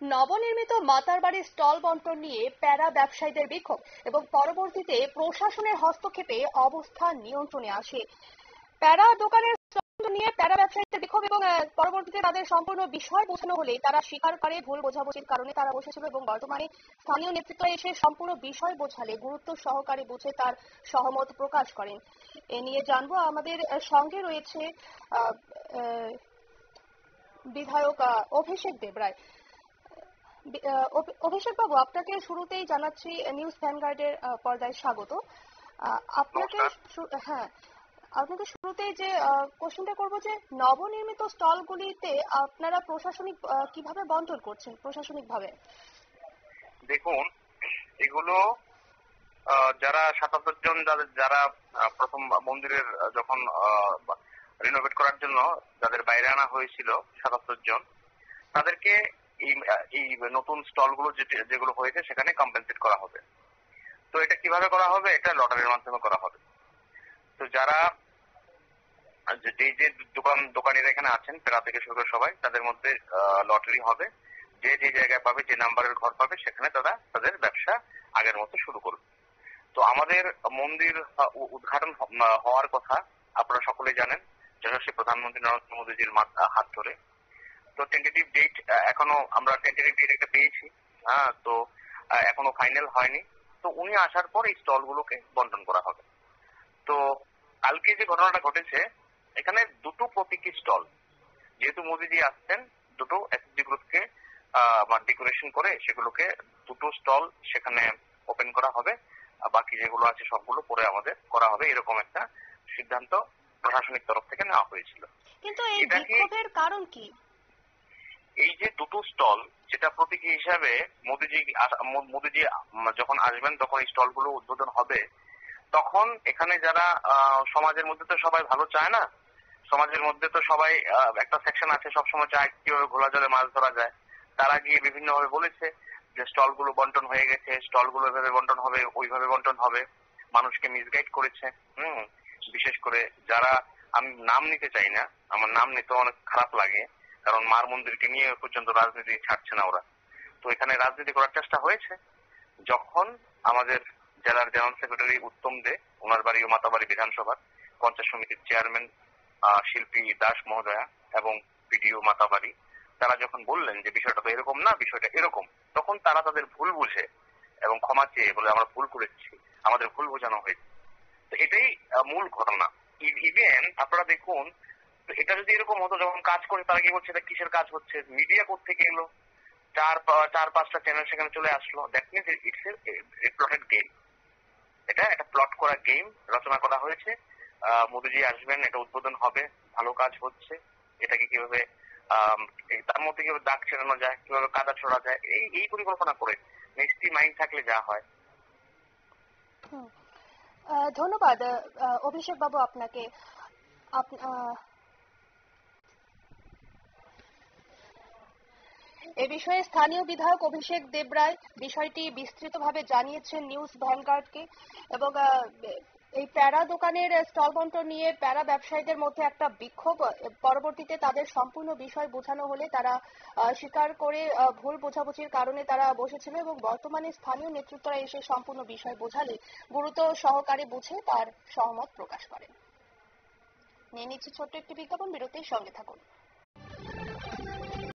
নবনির্মিত মাতারবাড়ির স্টল বন্টন নিয়ে প্যারা ব্যবসায়ীদের বিক্ষোভ এবং পরবর্তীতে প্রশাসনের হস্তক্ষেপে অবস্থা নিয়ন্ত্রণে আসে। প্যারা দোকানের স্টল বন্টন নিয়ে প্যারা ব্যবসায়ীদের বিক্ষোভ এবং পরবর্তীতে তাদের সম্পূর্ণ বিষয় বোঝানো হলে তারা স্বীকার করে ভুল বোঝাবুঝির কারণে তারা বসেছিল এবং বর্তমানে স্থানীয় নেতৃত্ব এসে সম্পূর্ণ বিষয় বোঝালে গুরুত্ব সহকারে বুঝে তার সহমত প্রকাশ করেন। এ নিয়ে জানবো, আমাদের সঙ্গে রয়েছে বিধায়ক অভিষেক দেবরায়। অভিষেক বাবু, আপনাকে শুরুতেই জানাচ্ছি নিউজ ভ্যানগার্ডের পর্দায় স্বাগত। আপনাকে আপনাকে শুরুতেই যে কোশ্চেনটা করব যে নবনির্মিত স্টলগুলিতে আপনারা প্রশাসনিক কিভাবে বন্টন করছেন প্রশাসনিকভাবে? দেখুন, এগুলো যারা ৭৭ জন যারা প্রথম মন্দিরের যখন রিনোভেট করার জন্য যাদের বাইরে আনা হয়েছিল ৭৭ জন, তাদেরকে এই নতুন স্টলগুলো যেগুলো হয়েছে সেখানে কম্পেনসেট করা হবে। তো এটা কিভাবে করা হবে? এটা লটারির মাধ্যমে করা হবে। তো যারা যে দোকানিরা এখানে আছেন, প্যারা থেকে শুরু করে সবাই, তাদের মধ্যে লটারি হবে। যে জায়গায় পাবে, যে নাম্বারের ঘর পাবে, সেখানে তারা তাদের ব্যবসা আগের মতো শুরু করবে। তো আমাদের মন্দির উদ্ঘাটন হওয়ার কথা আপনারা সকলেই জানেন, যশস্বী প্রধানমন্ত্রী নরেন্দ্র মোদীজির হাত ধরে। তো টেন্টেটিভ ডেট এখনো আমরা টেন্টেটিভ ডেট একটা পেয়েছি, তো এখনো ফাইনাল হয়নি। তো উনি আসার পর এই স্টলগুলোকে বন্টন করা হবে। তো কালকে যে ঘটনাটা ঘটেছে, এখানে দুটো প্রতীকী স্টল, যেহেতু মোদীজি আসছেন, দুটো এসএসজি গ্রুপকে ডেকোরেশন করে সেগুলোকে দুটো স্টল সেখানে ওপেন করা হবে। বাকি যেগুলো আছে সবগুলো পরে আমাদের করা হবে, এরকম একটা সিদ্ধান্ত প্রশাসনিক তরফ থেকে নেওয়া হয়েছিল। কিন্তু এই বিক্ষোভের কারণ কি? এই যে দুটো স্টল, যেটা প্রতীকী হিসাবে মোদীজি যখন আসবেন তখন এই স্টলগুলো উদ্বোধন হবে, তখন এখানে যারা সমাজের মধ্যে তো সবাই ভালো চায় না, সমাজের মধ্যে তো সবাই একটা সেকশন আছে সবসময় চায় কিভাবে ঘোলা জলে মাছ ধরা যায়। তারা গিয়ে বিভিন্ন ভাবে বলেছে যে স্টলগুলো বন্টন হয়ে গেছে, স্টলগুলো এভাবে বন্টন হবে, ওইভাবে বন্টন হবে, মানুষকে মিসগাইড করেছে। বিশেষ করে যারা, আমি নাম নিতে চাই না, আমার নাম নিতে অনেক খারাপ লাগে, কারণ মার মন্দিরকে নিয়ে পর্যন্ত রাজনীতি ছাড়ছে না ওরা। তো এখানে রাজনীতি করার চেষ্টা হয়েছে। যখন আমাদের জেলার জেনারেল সেক্রেটারি উত্তম দে, ওনার বাড়ি ও মাতাবাড়ি বিধানসভার পঞ্চায়েত সমিতির চেয়ারম্যান শিল্পী দাস মহোদয়া এবং পিডিও মাতাবাড়ি, তারা যখন বললেন যে বিষয়টা তো এরকম না, বিষয়টা এরকম, তখন তারা তাদের ভুল বুঝে এবং ক্ষমা চেয়ে বলে আমরা ভুল করেছি, আমাদের ভুল বোঝানো হয়েছে। তো এটাই মূল ঘটনা। ইভেন আপনারা দেখুন, এটা যদি এরকম হতো, যখন কাজ করে তারা কি বলছে এটা কিসের কাজ হচ্ছে, মিডিয়া কোত্থেকে এলো, চার পাঁচটা চ্যানেল সেখানে চলে আসলো, that means it's a plotted game. এটা একটা প্লট করা গেম রচনা করা হয়েছে। মোদীজি আসবেন, এটা উদ্বোধন হবে, ভালো কাজ হচ্ছে, এটাকে কিভাবে তার মধ্যে কিভাবে দাগ ছেড়ানো যায়, কিভাবে কাদা ছড়া যায়, এই পরিকল্পনা করে নেক্সট মাইন্ড থাকলে যা হয়। ধন্যবাদ অভিষেক বাবু আপনাকে। এ বিষয়ে স্থানীয় বিধায়ক অভিষেক দেবরায় বিষয়টি বিস্তৃতভাবে জানিয়েছেন নিউজ ভ্যানগার্ডকে এবং এই প্যারা দোকানের স্টল বন্টন নিয়ে প্যারা ব্যবসায়ীদের মধ্যে একটা বিক্ষোভ, পরবর্তীতে তাদের সম্পূর্ণ বিষয় বোঝানো হলে তারা স্বীকার করে ভুল বোঝাবুঝির কারণে তারা বসেছিল এবং বর্তমানে স্থানীয় নেতৃত্বরা এসে সম্পূর্ণ বিষয় বোঝালে গুরুত্ব সহকারে বুঝে তার সহমত প্রকাশ করেন। নিয়ে নিচ্ছি ছোট্ট একটি বিজ্ঞাপন, বিরতির সঙ্গে থাকুন।